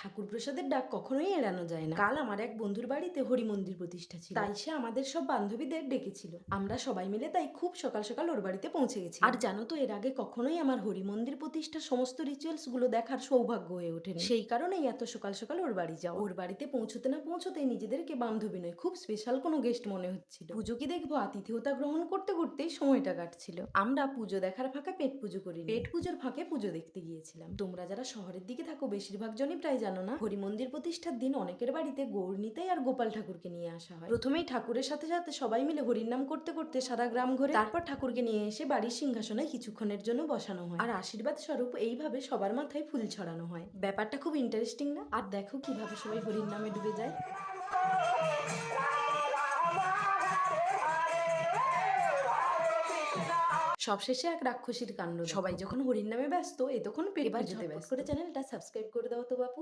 ঠাকুর প্রসাদের ডাক কখনোই এড়ানো যায় না। কাল আমার এক বন্ধুর বাড়িতে হরি মন্দির প্রতিষ্ঠা ছিল, তাই সে আমাদের সব বান্ধবীদের ডেকেছিল। আমরা সবাই মিলে তাই খুব সকাল সকাল ওর বাড়িতে পৌঁছে গেছি। আর জানো তো, এর আগে কখনোই আমার হরি মন্দির প্রতিষ্ঠার সমস্ত রিচুয়ালস গুলো দেখার সৌভাগ্য হয়ে ওঠেনি। সেই কারণেই এত সকাল সকাল ওর বাড়ি যাও। ওর বাড়িতে পৌঁছতে না পৌঁছতেই নিজেদেরকে বান্ধবী নয়, খুব স্পেশাল কোনো গেস্ট মনে হচ্ছিল। পুজো কি দেখবো, আতিথেয়তা গ্রহণ করতে করতেই সময়টা কাটছিল। আমরা পুজো দেখার ফাঁকে পেট পুজো করি, পেট পুজোর ফাঁকে পুজো দেখতে গিয়েছিলাম। তোমরা যারা শহরের দিকে থাকো বেশিরভাগ জনই প্রায় জানো না, হরি মন্দির প্রতিষ্ঠার দিন অনেকের বাড়িতে গৌর নিতাই আর গোপাল ঠাকুরকে নিয়ে আসা হয়। প্রথমেই ঠাকুরের সাথে সাথে সবাই মিলে হরির নাম করতে করতে সারা গ্রাম ঘুরে তারপর ঠাকুরকে নিয়ে এসে বাড়ির সিংহাসনে কিছুক্ষণের জন্য বসানো হয়, আর আশীর্বাদ স্বরূপ এইভাবে সবার মাথায় ফুল ছড়ানো হয়। ব্যাপারটা খুব ইন্টারেস্টিং না? আর দেখো কিভাবে সবাই হরির নামে ডুবে যায়। সবশেষে এক রাক্ষসীর কাণ্ড। সবাই যখন হরির নামে ব্যস্ত, এ তখন পেট পুজোতে ব্যস্ত। করে চ্যানেলটা সাবস্ক্রাইব করে দাও তো বাপু।